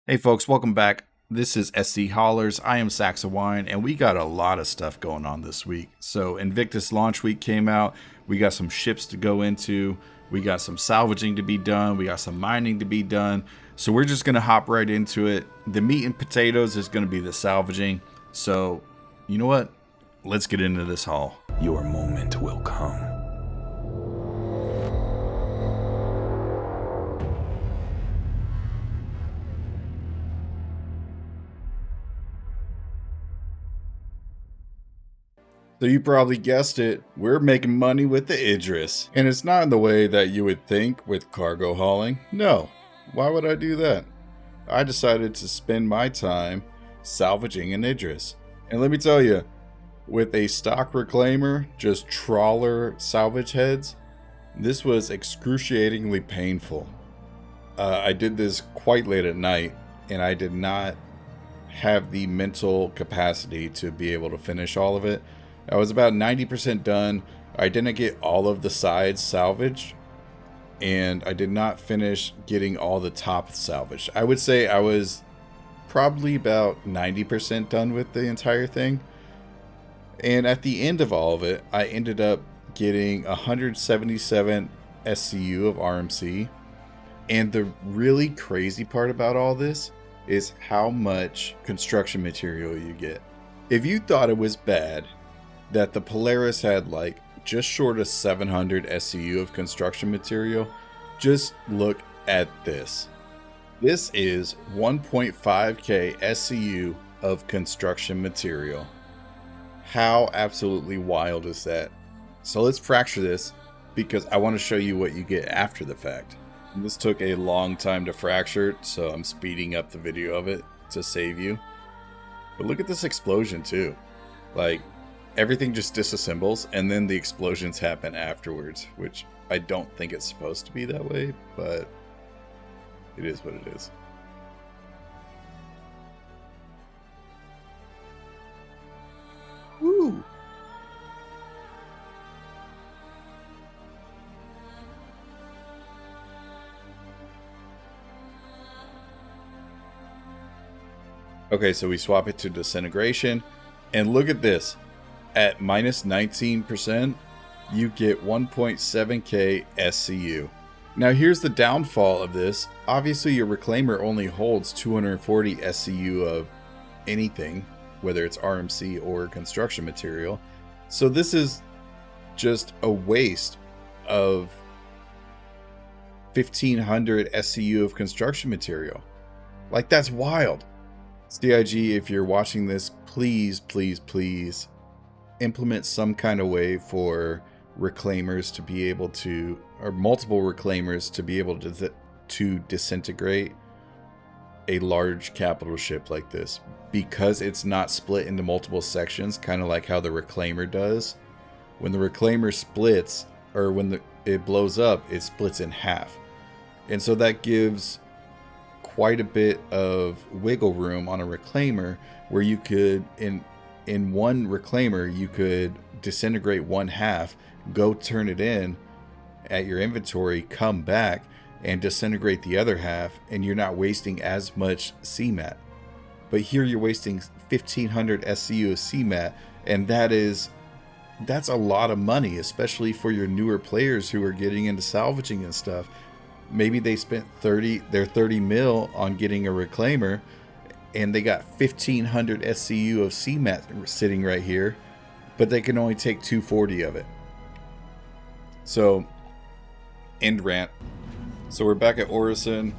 Hey folks, welcome back. This is SC Haulers. I am Saxa Wine, and we got a lot of stuff going on this week. So Invictus Launch Week came out. We got some ships to go into. We got some salvaging to be done. We got some mining to be done. So we're just going to hop right into it. The meat and potatoes is going to be the salvaging. So, you know what? Let's get into this haul. Your moment will come. So you probably guessed it, we're making money with the Idris. And it's not in the way that you would think with cargo hauling. No, why would I do that? I decided to spend my time salvaging an Idris. And let me tell you, with a stock reclaimer, just trawler salvage heads, this was excruciatingly painful. I did this quite late at night, and I did not have the mental capacity to be able to finish all of it. I was about 90% done. I didn't get all of the sides salvaged, and I did not finish getting all the top salvaged. I would say I was probably about 90% done with the entire thing. And at the end of all of it, I ended up getting 177 SCU of RMC. And the really crazy part about all this is how much construction material you get. If you thought it was bad that the Polaris had like just short of 700 SCU of construction material, just look at this. This is 1.5k SCU of construction material. How absolutely wild is that? So let's fracture this because I want to show you what you get after the fact. And this took a long time to fracture, so I'm speeding up the video of it to save you. But look at this explosion too. Like, everything just disassembles and then the explosions happen afterwards, which I don't think it's supposed to be that way, but it is what it is. Woo! Okay, so we swap it to disintegration, and look at this. At minus 19%, you get 1.7k SCU. Now here's the downfall of this. Obviously your reclaimer only holds 240 SCU of anything, whether it's RMC or construction material. So this is just a waste of 1500 SCU of construction material. Like, that's wild. CIG, if you're watching this, please, please, please implement some kind of way for reclaimers to be able to, or multiple reclaimers to be able to disintegrate a large capital ship like this, because it's not split into multiple sections, kind of like how the reclaimer does. When the reclaimer splits, or when it blows up, it splits in half, and so that gives quite a bit of wiggle room on a reclaimer where you could in one reclaimer, you could disintegrate one half, go turn it in at your inventory, come back and disintegrate the other half, and you're not wasting as much CMAT. But here you're wasting 1500 SCU of CMAT, and that's a lot of money, especially for your newer players who are getting into salvaging and stuff. Maybe they spent their 30 mil on getting a reclaimer, and they got 1500 SCU of CMAT sitting right here, but they can only take 240 of it. So, end rant. So we're back at Orison.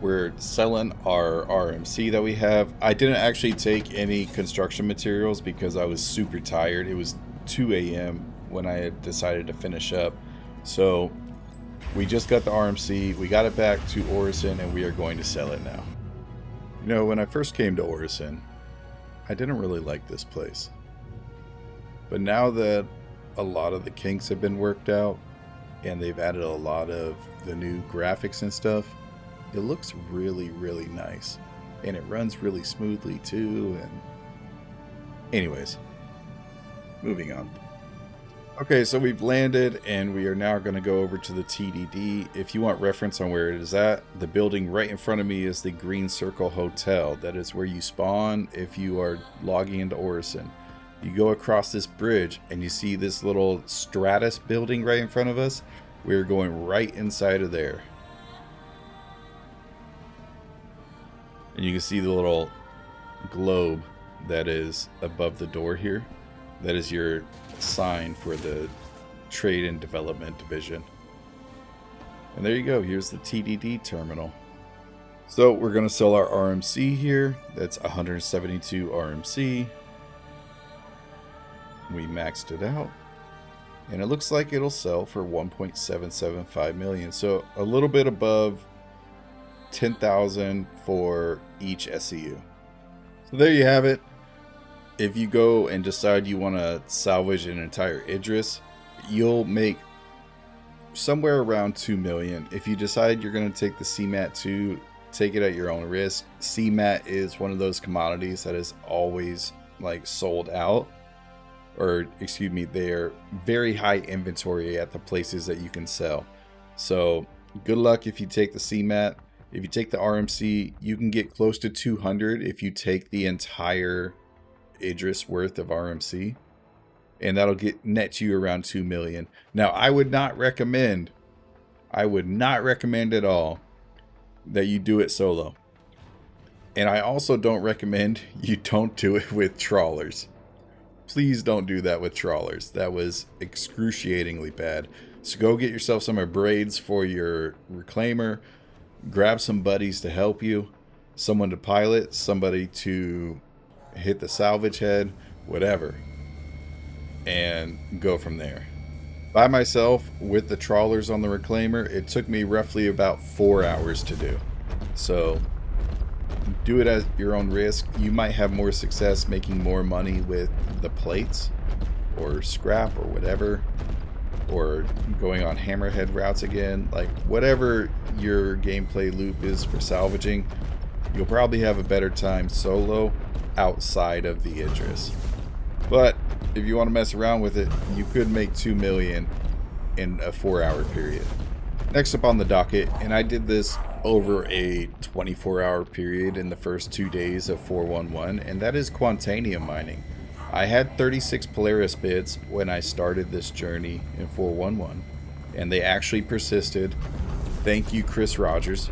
We're selling our RMC that we have. I didn't actually take any construction materials because I was super tired. It was 2 a.m. when I had decided to finish up. So we just got the RMC, we got it back to Orison, and we are going to sell it now. You know, when I first came to Orison, I didn't really like this place. But now that a lot of the kinks have been worked out, and they've added a lot of the new graphics and stuff, it looks really, really nice. And it runs really smoothly too, and anyways, moving on. Okay, so we've landed and we are now going to go over to the TDD. If you want reference on where it is at, the building right in front of me is the Green Circle Hotel. That is where you spawn if you are logging into Orison. You go across this bridge and you see this little Stratus building right in front of us. We're going right inside of there. And you can see the little globe that is above the door here. That is your sign for the Trade and Development Division. And there you go. Here's the TDD terminal. So we're going to sell our RMC here. That's 172 RMC. We maxed it out. And it looks like it'll sell for 1.775 million. So a little bit above 10,000 for each SCU. So there you have it. If you go and decide you want to salvage an entire Idris, you'll make somewhere around 2 million. If you decide you're going to take the CMAT 2, take it at your own risk. CMAT is one of those commodities that is always like sold out, or excuse me, they're very high inventory at the places that you can sell. So good luck if you take the CMAT. If you take the RMC, you can get close to 200 if you take the entire Idris worth of RMC, and that'll net you around 2 million. Now, I would not recommend at all that you do it solo. And I also don't recommend you don't do it with trawlers. Please don't do that with trawlers. That was excruciatingly bad. So go get yourself some braids for your reclaimer. Grab some buddies to help you. Someone to pilot, somebody to hit the salvage head, whatever, and go from there. By myself with the trawlers on the reclaimer, it took me roughly about 4 hours to do. So do it at your own risk. You might have more success making more money with the plates or scrap or whatever, or going on hammerhead routes again. Like whatever your gameplay loop is for salvaging, you'll probably have a better time solo outside of the Idris. But if you want to mess around with it, you could make 2 million in a 4-hour period. Next up on the docket, and I did this over a 24-hour period in the first 2 days of 411, and that is Quantanium mining. I had 36 Polaris bits when I started this journey in 411, and they actually persisted. Thank you, Chris Rogers.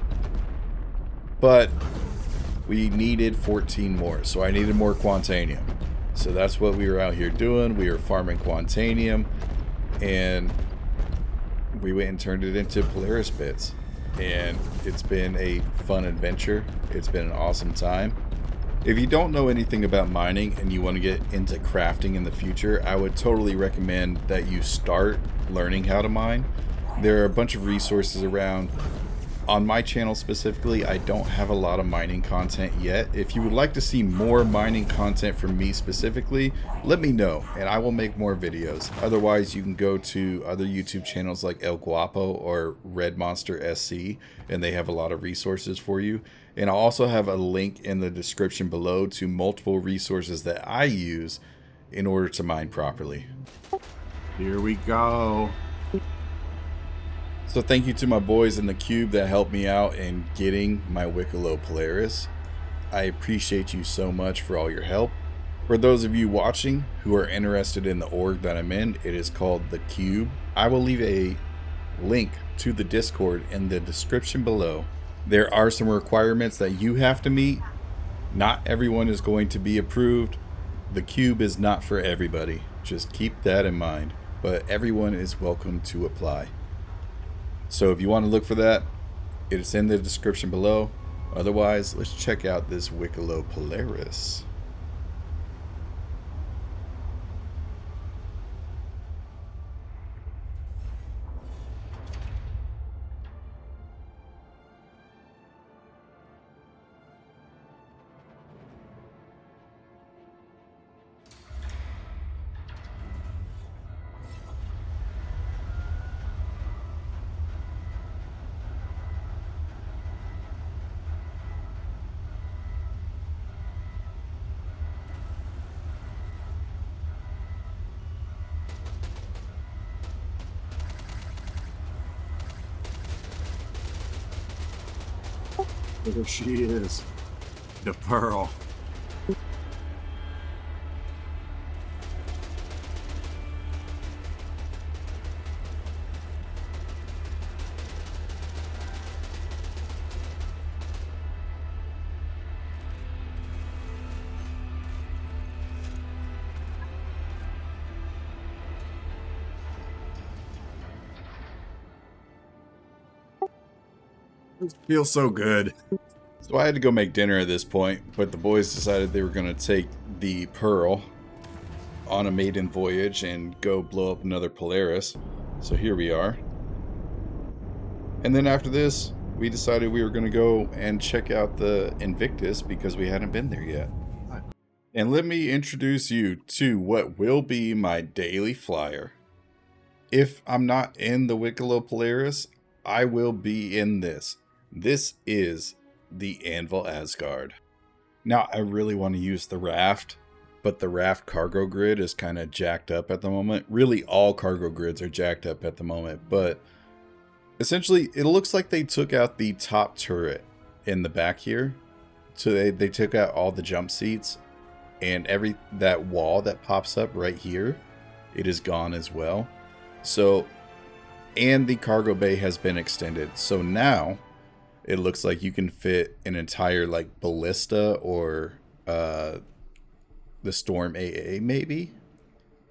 But we needed 14 more, so I needed more Quantanium. So that's what we were out here doing. We were farming Quantanium, and we went and turned it into Polaris bits. And it's been a fun adventure. It's been an awesome time. If you don't know anything about mining and you want to get into crafting in the future, I would totally recommend that you start learning how to mine. There are a bunch of resources around. On my channel specifically, I don't have a lot of mining content yet. If you would like to see more mining content from me specifically, let me know and I will make more videos. Otherwise, you can go to other YouTube channels like El Guapo or Red Monster SC, and they have a lot of resources for you. And I'll also have a link in the description below to multiple resources that I use in order to mine properly. Here we go. So thank you to my boys in the cube that helped me out in getting my Wikelo Polaris. I appreciate you so much for all your help. For those of you watching who are interested in the org that I'm in, it is called The Cube. I will leave a link to the Discord in the description below. There are some requirements that you have to meet. Not everyone is going to be approved. The Cube is not for everybody. Just keep that in mind. But everyone is welcome to apply. So if you want to look for that, it's in the description below. Otherwise, let's check out this Wikelo Polaris. There she is. The Pearl. It feels so good. So I had to go make dinner at this point, but the boys decided they were going to take the Pearl on a maiden voyage and go blow up another Polaris. So here we are. And then after this, we decided we were going to go and check out the Invictus because we hadn't been there yet. And let me introduce you to what will be my daily flyer. If I'm not in the Wikelo Polaris, I will be in this. This is the Anvil Asgard. Now, I really want to use the raft, but the raft cargo grid is kind of jacked up at the moment. Really, all cargo grids are jacked up at the moment, but essentially, it looks like they took out the top turret in the back here. So they took out all the jump seats, and that wall that pops up right here, it is gone as well. So, and the cargo bay has been extended. So now it looks like you can fit an entire like ballista or the Storm AA maybe.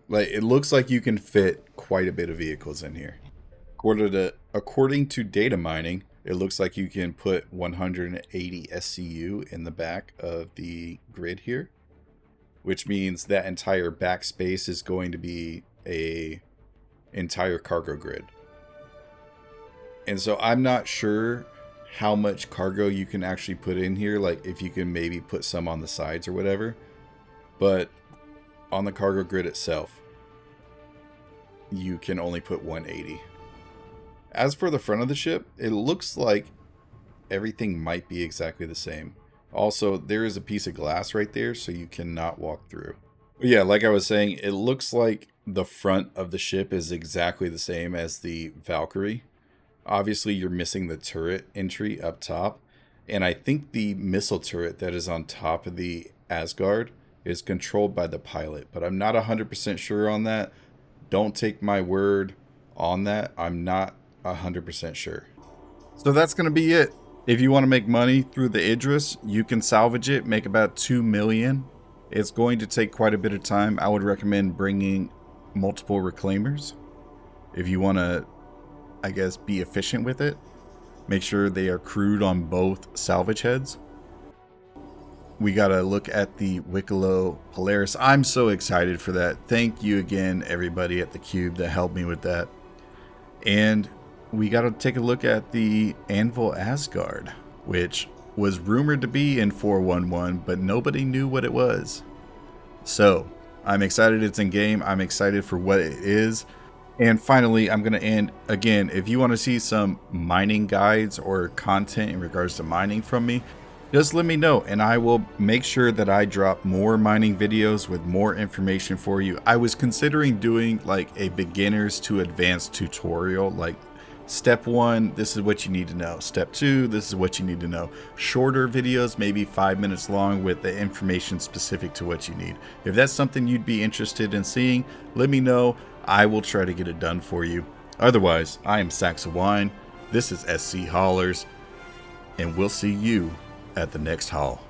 Like it looks like you can fit quite a bit of vehicles in here. According to data mining, it looks like you can put 180 SCU in the back of the grid here, which means that entire back space is going to be a entire cargo grid. And so I'm not sure how much cargo you can actually put in here, like if you can maybe put some on the sides or whatever, but on the cargo grid itself you can only put 180. As for the front of the ship, it looks like everything might be exactly the same. Also, there is a piece of glass right there, so you cannot walk through. But yeah, like I was saying, it looks like the front of the ship is exactly the same as the Valkyrie. Obviously, you're missing the turret entry up top. And I think the missile turret that is on top of the Asgard is controlled by the pilot. But I'm not 100% sure on that. Don't take my word on that. I'm not 100% sure. So that's going to be it. If you want to make money through the Idris, you can salvage it, make about 2 million. It's going to take quite a bit of time. I would recommend bringing multiple reclaimers. If you want to, I guess, be efficient with it, make sure they are crewed on both salvage heads. We got to look at the Wikelo Polaris. I'm so excited for that. Thank you again, everybody at the Cube that helped me with that. And we got to take a look at the Anvil Asgard, which was rumored to be in 411, but nobody knew what it was. So I'm excited it's in game. I'm excited for what it is. And finally, I'm going to end again. If you want to see some mining guides or content in regards to mining from me, just let me know and I will make sure that I drop more mining videos with more information for you. I was considering doing like a beginners to advanced tutorial, like step 1, this is what you need to know. Step 2, this is what you need to know. Shorter videos, maybe 5 minutes long with the information specific to what you need. If that's something you'd be interested in seeing, let me know. I will try to get it done for you. Otherwise, I am Sacks of Wine. This is SC Haulers, and we'll see you at the next haul.